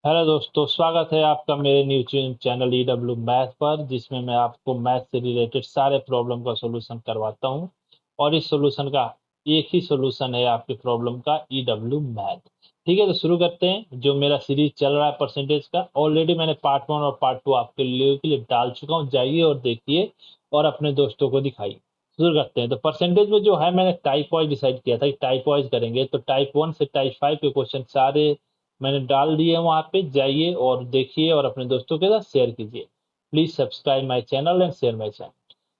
Hello दोस्तों, स्वागत है आपका मेरे न्यू चैनल ईडब्ल्यू मैथ पर, जिसमें मैं आपको मैथ से रिलेटेड सारे प्रॉब्लम का सॉल्यूशन करवाता हूं। और इस सॉल्यूशन का एक ही सॉल्यूशन है आपकी प्रॉब्लम का, ईडब्ल्यू मैथ। ठीक है, तो शुरू करते हैं। जो मेरा सीरीज चल रहा है परसेंटेज का, ऑलरेडी मैंने पार्ट 1 और पार्ट 2 आपके लिए डाल चुका हूँ। जाइए और देखिए और अपने दोस्तों को दिखाइए। शुरू करते हैं। तो परसेंटेज में जो है, मैंने टाइप वाइज डिसाइड किया था कि टाइप वाइज करेंगे। तो टाइप 1 से टाइप 5 के क्वेश्चन सारे मैंने डाल दिए। वहां पे जाइए और देखिए और अपने दोस्तों के साथ शेयर कीजिए। Please subscribe my channel and share my channel.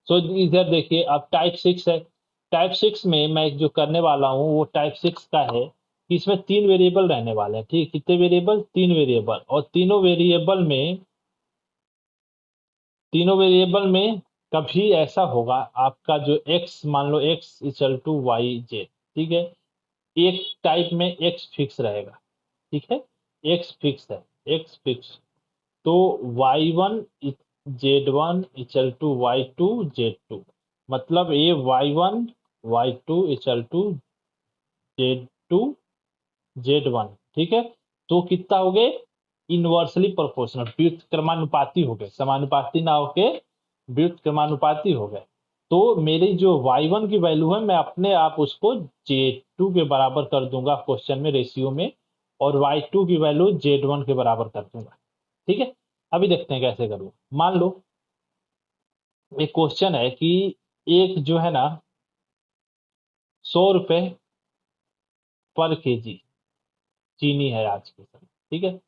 So इधर देखिए, अब टाइप 6 है। टाइप 6 में मैं जो करने वाला हूँ वो टाइप 6 का है कि इसमें 3 वेरिएबल रहने वाले हैं। ठीक, कितने वेरिएबल? 3 वेरिएबल। और तीनों वेरिएबल में कभी ऐसा होगा, आपका जो एक्स, मान लो X equal to Y Z. ठीक है, एक टाइप में एक्स फिक्स रहेगा। ठीक है, एक्स फिक्स है, एक्स फिक्स। तो y1 z1 equal to y2 z2। मतलब ये y1 y2 equal to z2 z1। ठीक है, तो कितना हो गए? इनवर्सली प्रोपोर्शनल, व्युत्क्रमानुपाती हो गए, समानुपाती ना होके व्युत्क्रमानुपाती हो गए। तो मेरी जो y1 की वैल्यू है, मैं अपने आप उसको z2 के बराबर कर दूंगा क्वेश्चन में, रेशियो में। और y2 की वैल्यू z1 के बराबर कर दूंगा। ठीक है, अभी देखते हैं कैसे करूँ। मान लो एक क्वेश्चन है कि एक जो है ना, 100 रुपए पर केजी चीनी है आज के समय। ठीक है,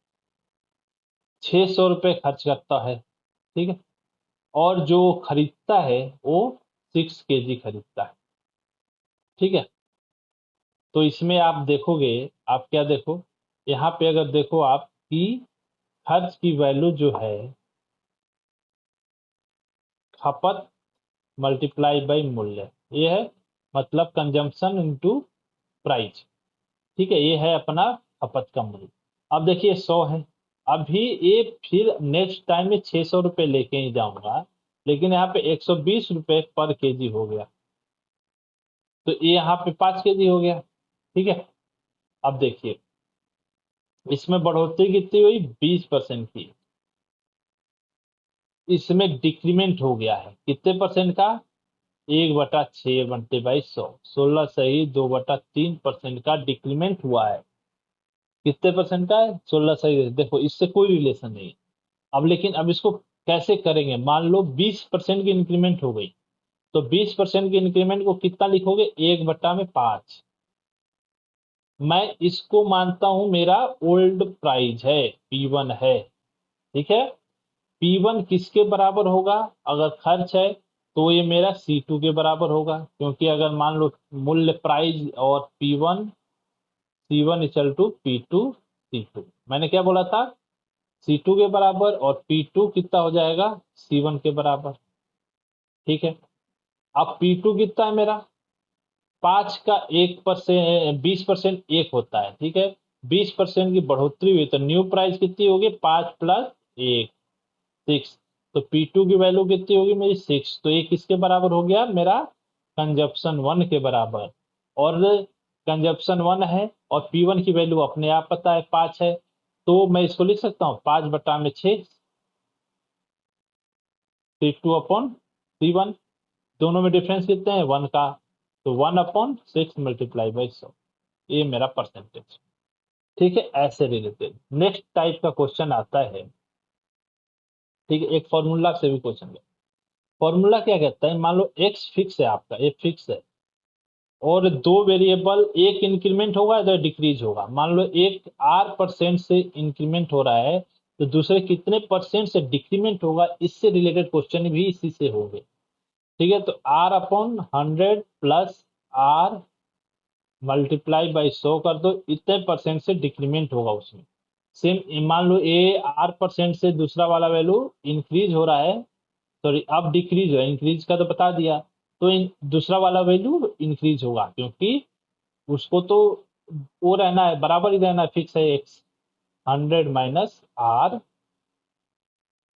600 रुपए खर्च करता है। ठीक है, और जो खरीदता है वो 6 केजी खरीदता है। ठीक है, तो इसमें आप देखोगे, आप क्या देखो, यहाँ पे अगर देखो आप कि खर्च की वैल्यू जो है, खपत मल्टीप्लाई बाई मूल्य, ये है। मतलब कंजम्पशन इनटू प्राइस। ठीक है, ये है अपना खपत का मूल्य। अब देखिए 100 है। अभी ये फिर नेक्स्ट टाइम में 600 रुपए लेके ही जाऊंगा, लेकिन यहाँ पे 120 रुपए पर केजी हो गया। तो ये यहाँ पे 5 केजी हो गया। ठीक है, अब देखिए इसमें बढ़ोतरी कितनी हुई? 20% की। इसमें डिक्रीमेंट हो गया है कितने परसेंट का? 1/6 × 100, 16 सही 2/3% का डिक्रीमेंट हुआ है। कितने परसेंट का है? 16 सही। देखो इससे कोई रिलेशन नहीं है। अब लेकिन अब इसको कैसे करेंगे? मान लो 20% की इंक्रीमेंट हो गई, तो 20% की इंक्रीमेंट को कितना लिखोगे? 1/5। मैं इसको मानता हूं मेरा ओल्ड प्राइस है, P1 है। ठीक है, P1 किसके बराबर होगा? अगर खर्च है तो ये मेरा C2 के बराबर होगा, क्योंकि अगर मान लो मूल्य प्राइस और P1, C1 equal to P2 C2। मैंने क्या बोला था? C2 के बराबर, और P2 कितना हो जाएगा? C1 के बराबर। ठीक है, अब P2 कितना है मेरा? 5 का 1%, 20% एक होता है। ठीक है, 20% की बढ़ोतरी हुई तो न्यू प्राइस कितनी होगी? 5 + 1, 6। तो P2 की वैल्यू कितनी होगी मेरी? 6। तो ये किसके बराबर हो गया? मेरा कंजप्शन 1 के बराबर। और कंजप्शन 1 है और P1 की वैल्यू अपने आप पता है 5 है। तो मैं इसको लिख सकता हूँ 5/6, C2/C1। दोनों में डिफरेंस कितने हैं? 1 का। तो 1/6 × 100। ये मेरा परसेंटेज। ठीक है, ऐसे रिलेटेड नेक्स्ट टाइप का क्वेश्चन आता है। ठीक है, एक फॉर्मूला से भी क्वेश्चन है। फॉर्मूला क्या कहता है? मान लो एक्स फिक्स है, आपका ए फिक्स है, और दो वेरिएबल, एक इंक्रीमेंट होगा इधर डिक्रीज होगा। मान लो एक R% से इंक्रीमेंट हो रहा है, तो दूसरे कितने परसेंट से डिक्रीमेंट होगा? इससे रिलेटेड क्वेश्चन भी इसी से होंगे। ठीक है, तो R/100 plus R multiply by 100 कर दो, इतने परसेंट से डिक्रीमेंट होगा उसमें। सेम मान लो ए R% से दूसरा वाला वैल्यू इंक्रीज हो रहा है, सॉरी अब डिक्रीज हो, इंक्रीज का तो बता दिया। तो दूसरा वाला वैल्यू इंक्रीज होगा, क्योंकि उसको तो वो रहना है, बराबर ही रहना है, फिक्स है एक्स। 100 - R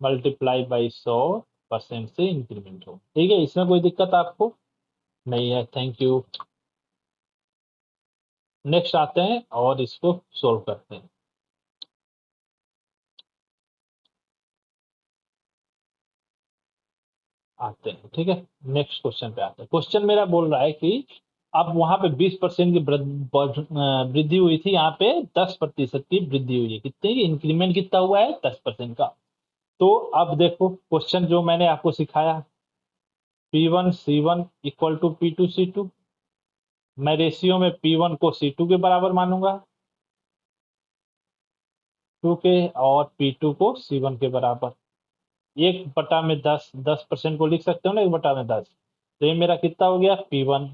मल्टीप्लाई बाई 100% से इंक्रीमेंट हो। ठीक है, इसमें कोई दिक्कत आपको नहीं है? Thank you. नेक्स्ट आते हैं और इसको सोल्व करते हैं। आते हैं। ठीक है, नेक्स्ट क्वेश्चन पे आते हैं। क्वेश्चन मेरा बोल रहा है कि अब वहां पे 20% की वृद्धि हुई थी, यहाँ पे 10% की वृद्धि हुई है। कितने की इंक्रीमेंट कितना हुआ है? 10% का। तो अब देखो क्वेश्चन जो मैंने आपको सिखाया, P1 C1 equal to P2 C2, मैं रेशियो में P1 को C2 के बराबर मानूंगा 2 के, और P2 को C1 के बराबर। 1/10, 10% को लिख सकते हो ना, 1/10। तो ये मेरा कितना हो गया? P1।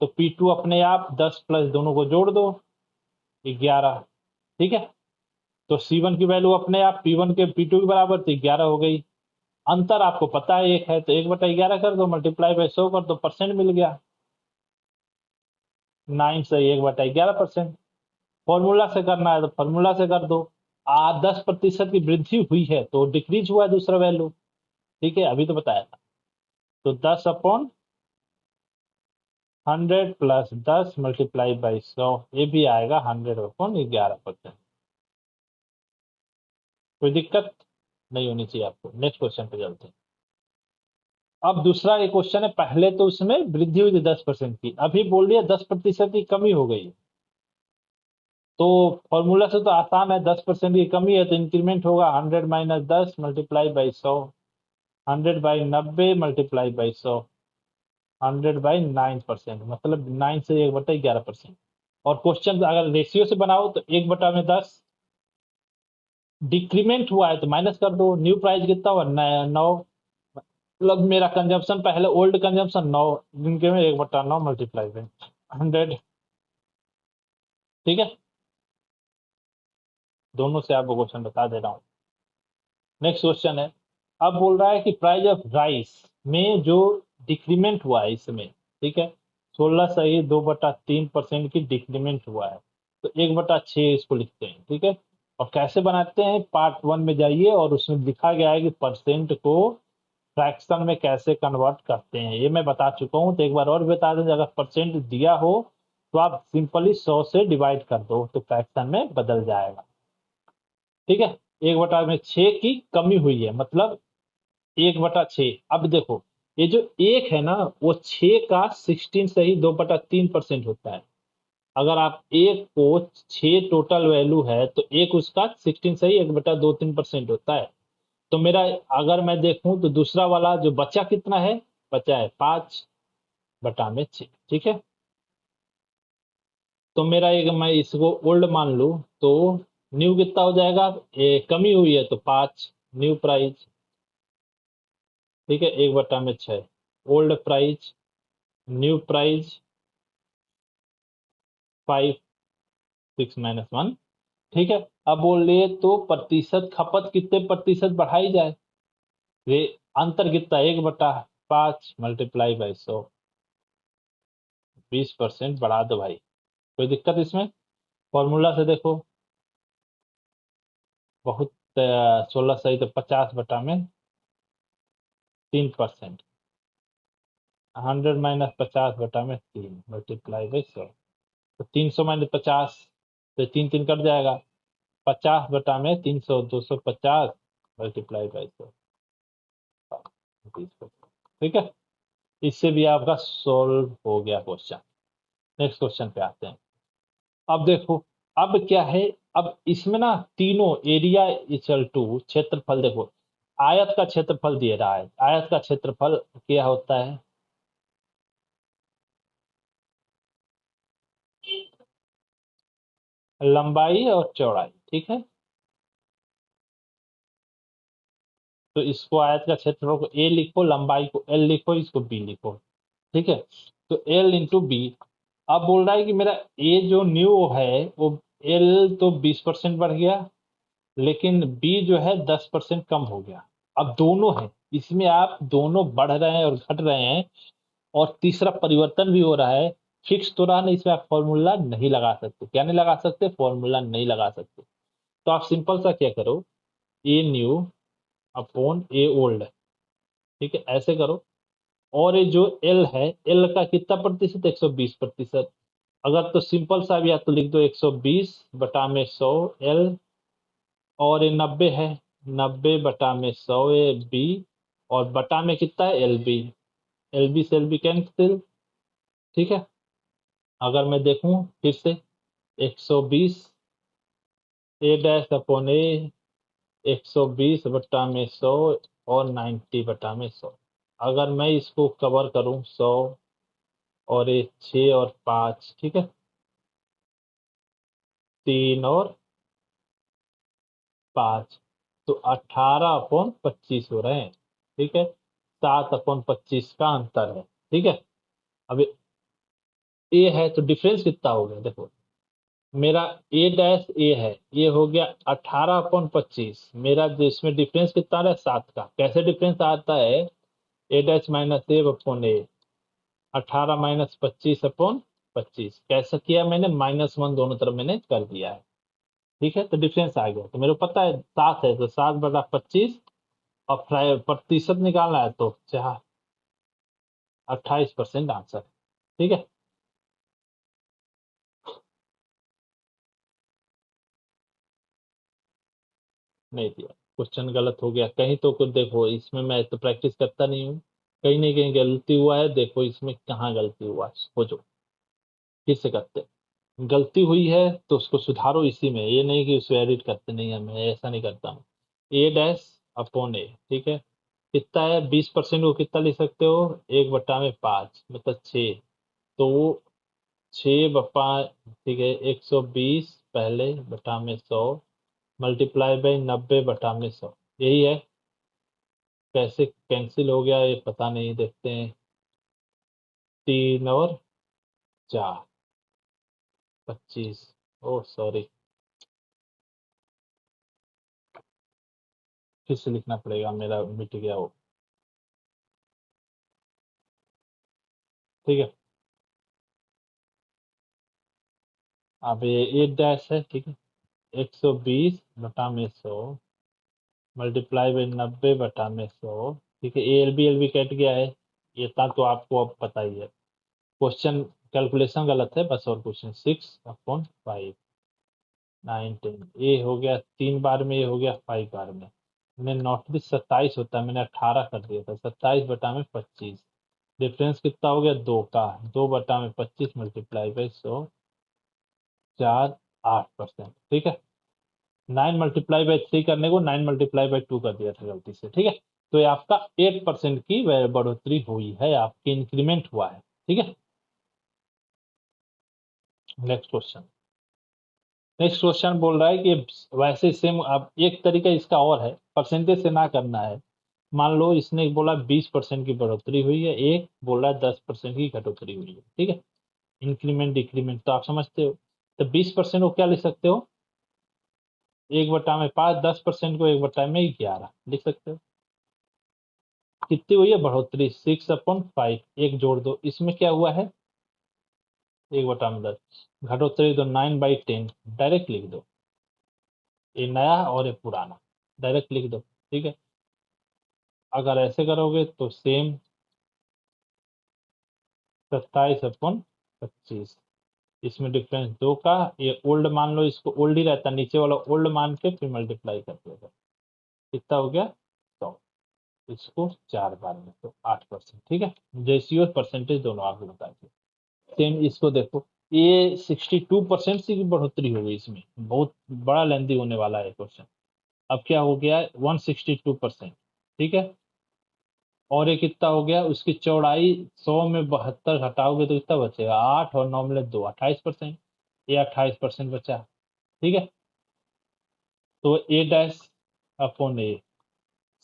तो P2 अपने आप 10 प्लस दोनों को जोड़ दो, 11। ठीक है, तो C1 की वैल्यू अपने आप P1 के P2 के बराबर, तो 11 हो गई। अंतर आपको पता है एक है, तो 1/11 कर दो, मल्टीप्लाई बाय 100 कर दो, परसेंट मिल गया। 9 से 1/11%। फॉर्मूला से करना है तो फॉर्मूला से कर दो। 10% की वृद्धि हुई है तो डिक्रीज हुआ है दूसरा वैल्यू। ठीक है, अभी तो बताया था। तो 10/100 प्लस 10 मल्टीप्लाई बाई 100, ये भी आएगा 100/11%। कोई दिक्कत नहीं होनी चाहिए आपको। नेक्स्ट क्वेश्चन पे चलते हैं। अब दूसरा एक क्वेश्चन है, पहले तो उसमें वृद्धि हुई थी 10% की, अभी बोल दिया 10% की कमी हो गई। तो फॉर्मूला से तो आसान है, 10% की कमी है तो इंक्रीमेंट होगा 100 minus 10 multiply by 100, 100/90 multiply by 100, 100/9%, मतलब 9 से 1/11%। और क्वेश्चन अगर रेशियो से बनाओ तो 1/10, डिक्रीमेंट हुआ है तो माइनस कर दो। न्यू प्राइस कितना हुआ? 9। मतलब मेरा कंजम्पशन पहले ओल्ड कंजम्पशन 9, जिनके में 1/9 मल्टीप्लाई बाई 100। ठीक है, दोनों से आपको क्वेश्चन बता दे रहा हूँ। नेक्स्ट क्वेश्चन है, अब बोल रहा है कि प्राइस ऑफ राइस में जो डिक्रीमेंट हुआ है इसमें, ठीक है, 16 से 2/3% की डिक्रीमेंट हुआ है। तो 1/6 इसको लिखते हैं। ठीक है, और कैसे बनाते हैं? पार्ट 1 में जाइए और उसमें लिखा गया है कि परसेंट को फ्रैक्शन में कैसे कन्वर्ट करते हैं, ये मैं बता चुका हूँ। तो एक बार और बता दें, अगर परसेंट दिया हो तो आप सिंपली 100 से डिवाइड कर दो तो फ्रैक्शन में बदल जाएगा। ठीक है, 1/6 की कमी हुई है, मतलब 1/6। अब देखो, ये जो एक है ना, वो 6 का 16 से ही 2/3% होता है। अगर आप एक को 6 टोटल वैल्यू है तो एक उसका 16 से ही 1/23% होता है। तो मेरा, अगर मैं देखूं तो दूसरा वाला जो बचा कितना है? बचा है 5/6। ठीक है, तो मेरा एक, मैं इसको ओल्ड मान लूं तो न्यू कितना हो जाएगा? कमी हुई है तो 5 न्यू प्राइस। ठीक है, 1/6 ओल्ड प्राइस, न्यू प्राइस 5, 6 - 1। ठीक है, अब बोल रहे तो प्रतिशत खपत कितने प्रतिशत बढ़ाई जाए? ये अंतर कितना? 1/5 मल्टीप्लाई बाई 100, 20% बढ़ा दो भाई। कोई दिक्कत इसमें? फॉर्मूला से देखो, बहुत 16 सही तो 50/3%, 100 - 50/3 मल्टीप्लाई बाई 100। तो 300 - 50, तो 3 3 कट जाएगा। 50/300, 250 मल्टीप्लाई बाई 100, 20%। ठीक है, इससे भी आपका सोल्व हो गया क्वेश्चन। नेक्स्ट क्वेश्चन पे आते हैं। अब देखो, अब क्या है? अब इसमें ना तीनों एरिया इक्वल टू क्षेत्रफल, देखो आयत का क्षेत्रफल दे रहा है। आयत का क्षेत्रफल क्या होता है? लंबाई और चौड़ाई। ठीक है, तो इसको आयत का क्षेत्रफल को ए लिखो, लंबाई को एल लिखो, इसको बी लिखो। ठीक है, तो एल इंटू बी। अब बोल रहा है कि मेरा ए जो न्यू है वो, एल तो 20% बढ़ गया, लेकिन बी जो है 10% कम हो गया। अब दोनों है, इसमें आप दोनों बढ़ रहे हैं और घट रहे हैं, और तीसरा परिवर्तन भी हो रहा है। फिक्स तो रहा नहीं, इसमें आप फॉर्मूला नहीं लगा सकते। क्या नहीं लगा सकते? फॉर्मूला नहीं लगा सकते। तो आप सिंपल सा क्या करो, a new upon A old. ठीक है, ऐसे करो। और ये जो एल है, एल का कितना प्रतिशत? 120%। अगर तो सिंपल सा भी है तो लिख दो 120/100 एल, और ये 90 है, 90/100 ए बी, और बटा में कितना है LB, LB से LB कैंसिल, ठीक है। अगर मैं देखूं फिर से 120 ए डैश अपॉन ए, 120 बटा में 100 और 90 बटा में 100। अगर मैं इसको कवर करूं 100 और ये 6 और 5, ठीक है, 3 और 5, तो 18/25 हो रहे हैं, ठीक है। 7/25 का अंतर है, ठीक है। अब ए है तो डिफरेंस कितना हो गया, देखो मेरा ए डैश ए है, ये हो गया 18/25, मेरा इसमें डिफरेंस कितना आ रहा है 7 का। कैसे डिफरेंस आता है, ए डैश माइनस ए अपॉन ए, 18 - 25/25। कैसे किया मैंने, -1 दोनों तरफ मैंने कर दिया है, ठीक है। तो डिफरेंस आ गया, तो मेरे को पता है 7 है, तो 7/25 और प्रतिशत निकालना है तो 28% आंसर, ठीक है। नहीं दिया, क्वेश्चन गलत हो गया कहीं तो कुछ, देखो इसमें मैं तो प्रैक्टिस करता नहीं हूँ, कहीं ना कहीं गलती हुआ है, देखो इसमें कहाँ गलती हुआ है, खोजो, फिर से करते हैं। गलती हुई है तो उसको सुधारो इसी में, ये नहीं कि उसको एडिट करते नहीं है, मैं ऐसा नहीं करता हूँ। ए डैश अपॉन ए, ठीक है, कितना है 20% को कितना लिख सकते हो, 1/5 मतलब 6, तो 6 ठीक है, 120 पहले बटा में 100 मल्टीप्लाई बाई 90/100, यही है। कैसे कैंसिल हो गया ये पता नहीं, देखते हैं। 3 और 4, 25, ओ सॉरी, फिर से लिखना पड़ेगा, मेरा मिट गया वो, ठीक है। अब ये 8 डैश है, ठीक है, 120/100 मल्टीप्लाई बाई 90/100, ठीक है। एल बी कट गया है, ये था तो आपको अब पता ही है। क्वेश्चन कैलकुलेशन गलत है बस, और क्वेश्चन 6/5, 19, ये हो गया 3 बार में, ये हो गया 5 बार में। मैंने नॉट दिस 27 होता है, मैंने 18 कर दिया था, 27/25, डिफरेंस कितना हो गया 2 का, 2/25 मल्टीप्लाई बाई 100, 4, 8%, ठीक है। 9 × 3 करने को 9 × 2 कर दिया था गलती से, ठीक है। तो ये आपका 8% की बढ़ोतरी हुई है, आपकी इंक्रीमेंट हुआ है, ठीक है। नेक्स्ट क्वेश्चन, नेक्स्ट क्वेश्चन बोल रहा है कि वैसे सेम, अब एक तरीका इसका और है, परसेंटेज से ना करना है। मान लो इसने बोला 20% की बढ़ोतरी हुई है, एक बोल रहा है 10% की घटोतरी हुई है, ठीक है। इंक्रीमेंट डिक्रीमेंट तो आप समझते हो, तो 20% को क्या लिख सकते हो, 1/5, 10% को 1/11 लिख सकते हो। कितनी हुई है बढ़ोतरी, 6/5, एक जोड़ दो, इसमें क्या हुआ है 1/10, घटोतरी तो 9/10, डायरेक्ट लिख दो, ये नया और ये पुराना, डायरेक्ट लिख दो, ठीक है। अगर ऐसे करोगे तो सेम 27/25, इसमें डिफरेंस 2 का, ये ओल्ड मान लो, इसको ओल्ड ही रहता, नीचे वाला ओल्ड मान के फिर मल्टीप्लाई कर दिया, कितना हो गया 100, इसको 4 बार में तो 8%, ठीक है। रेशियो परसेंटेज दोनों आपको बता दिए। सेम इसको देखो, ये 62% की बढ़ोतरी हो गई, इसमें बहुत बड़ा लेंदी होने वाला है क्वेश्चन। अब क्या हो गया 162%, ठीक है। और ये कितना हो गया, उसकी चौड़ाई 100 में 72 घटाओगे तो कितना बचेगा, 8 और 9 मिले 2, 28%, ये 28% बचा, ठीक है। तो ए डैश अपॉन ए,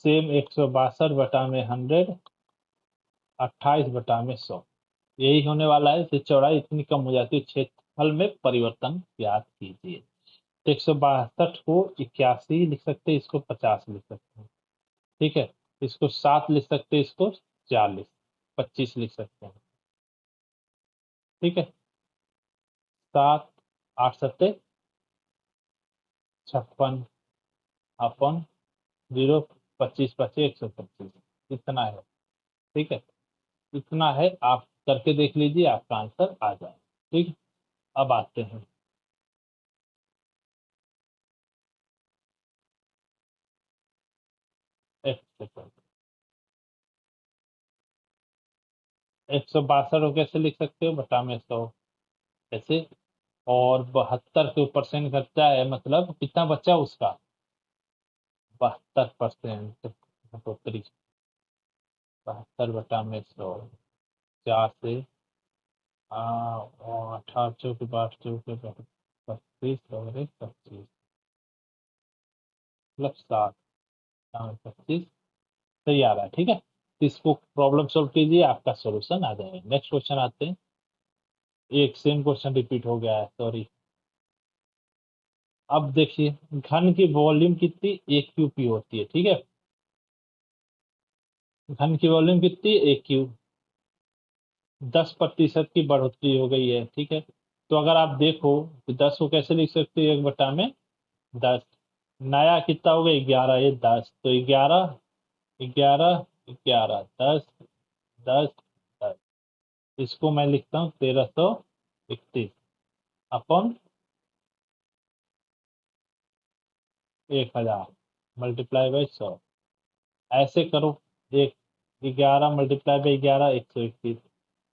सेम 162/100, 28/100, यही होने वाला है। इससे चौड़ाई इतनी कम हो जाती है, क्षेत्रफल में परिवर्तन ज्ञात कीजिए। 162 को 81 लिख सकते हैं, इसको 50 लिख सकते हैं, ठीक है। इसको 7 लिख सकते हैं, इसको 40, 25 लिख सकते हैं, ठीक है। 7, 8 सत्ते 56 अपन 0, 25 बचे 125, इतना है, ठीक है। इतना है, आप करके देख लीजिए, आपका आंसर आ जाए, ठीक है। अब आते हैं एक सेकंड, 162 को कैसे लिख सकते हो, बटा में 100 ऐसे। और 72 के % घटता है, मतलब कितना बचा उसका, 72%। 72 बटा में 100, 4 से 18 चौके 32 और 25 मतलब 7, 25 सही आ रहा है। ठीक है, तो इसको प्रॉब्लम सॉल्व कीजिए, आपका सॉल्यूशन आ जाएगा। नेक्स्ट क्वेश्चन आते हैं। एक सेम क्वेश्चन रिपीट हो गया है, सॉरी। अब देखिए, घन की वॉल्यूम कितनी, 1 क्यूब होती है। ठीक है, घन की वॉल्यूम कितनी, 1 क्यूब। 10% की बढ़ोतरी हो गई है। ठीक है, तो अगर आप देखो तो 10 को कैसे लिख सकते हो, 1/10। नया कितना हो गया, 11, ये 10, तो 11, 11, 11, 10, 10, 10। इसको मैं लिखता हूँ 1331 अपन 1000 मल्टीप्लाई बाई 100। ऐसे करो, एक 11 मल्टीप्लाई बाई 11, 121।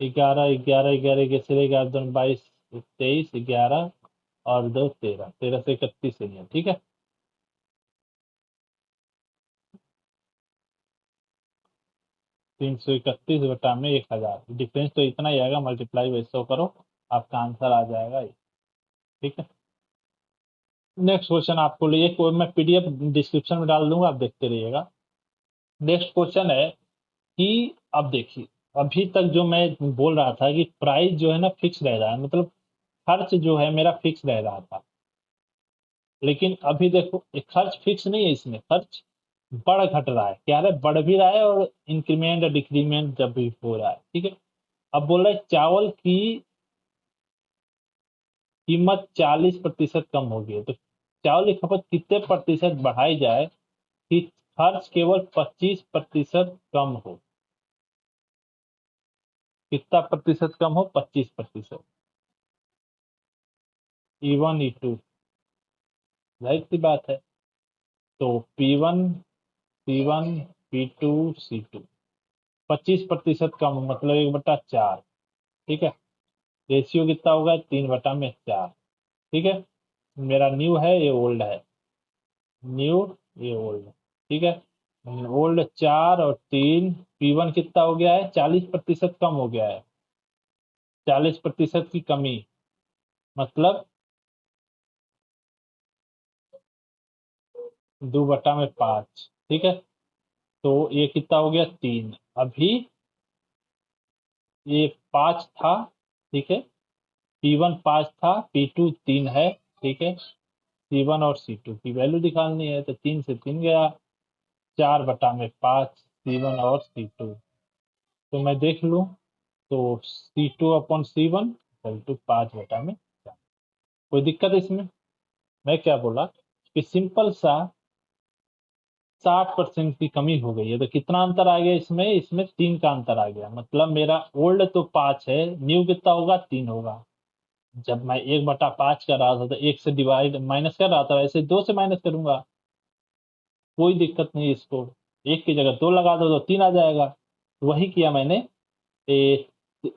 11, 11, 11 कैसे रहेगा, 2 22, 23, 11 और 2 13, 13 से 31 ही है। ठीक है, 331 बटा में 1000, डिफरेंस तो इतना ही आएगा, मल्टीप्लाई बाई 100 करो, आपका आंसर आ जाएगा ये। ठीक है, नेक्स्ट क्वेश्चन आपको लिए, कोई मैं पीडीएफ डिस्क्रिप्शन में डाल दूंगा, आप देखते रहिएगा। नेक्स्ट क्वेश्चन है कि अब देखिए, अभी तक जो मैं बोल रहा था कि प्राइस जो है ना फिक्स रह रहा है, मतलब खर्च जो है मेरा फिक्स रह रहा था। लेकिन अभी देखो, एक खर्च फिक्स नहीं है, इसमें खर्च बढ़ घट रहा है, क्या है, बढ़ भी रहा है और इंक्रीमेंट और डिक्रीमेंट जब भी हो रहा है। ठीक है, अब बोल रहा है चावल की कीमत 40% कम हो गई है, तो चावल की खपत कितने प्रतिशत बढ़ाई जाए कि खर्च केवल 25% कम हो। कितना प्रतिशत कम हो, 25%। E1 E2, जाहिर सी बात है। तो P1 C1 P2 C2, 25% कम मतलब 1/4। ठीक है, रेशियो कितना होगा, 3/4। ठीक है, मेरा न्यू है, ये ओल्ड है, न्यू, ये ओल्ड। ठीक है, ओल्ड 4 और 3, P1 कितना हो गया है, 40% कम हो गया है। 40% की कमी मतलब 2/5। ठीक है, तो ये कितना हो गया, 3। अभी ये 5 था। ठीक है, P1 5 था, P2 3 है। ठीक है, C1 और C2 की वैल्यू निकालनी है, तो 3 से 3 गया, 4/5 C1 और C2। तो मैं देख लूं, तो C2/C1 = 5/4। कोई दिक्कत है इसमें? मैं क्या बोला कि सिंपल सा 60% की कमी हो गई है, तो कितना अंतर आ गया इसमें, इसमें 3 का अंतर आ गया, मतलब मेरा ओल्ड तो 5 है, न्यू कितना होगा, 3 होगा। जब मैं 1/5 कर रहा था तो 1 से डिवाइड माइनस कर रहा था, ऐसे 2 से माइनस करूंगा, कोई दिक्कत नहीं। इसको 1 की जगह 2 लगा दो तो 3 आ जाएगा। वही किया मैंने, ए,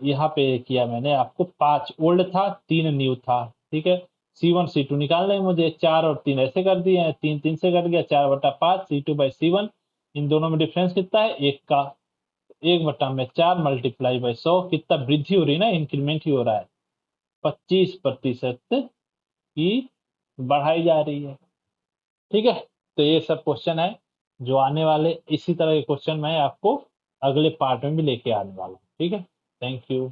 यहाँ पे किया मैंने, आपको 5 ओल्ड था, 3 न्यू था। ठीक है, C1 C2 निकालने हैं मुझे, 4 और 3 ऐसे कर दिए हैं, 3 3 से कट गया, 4/5 C2/C1। इन दोनों में डिफरेंस कितना है, 1 का। 1/4 मल्टीप्लाई बाई 100, कितना वृद्धि हो रही है ना, इंक्रीमेंट ही हो रहा है, 25% की बढ़ाई जा रही है। ठीक है, तो ये सब क्वेश्चन है जो आने वाले, इसी तरह के क्वेश्चन मैं आपको अगले पार्ट में भी लेके आने वाला हूँ। ठीक है, थैंक यू।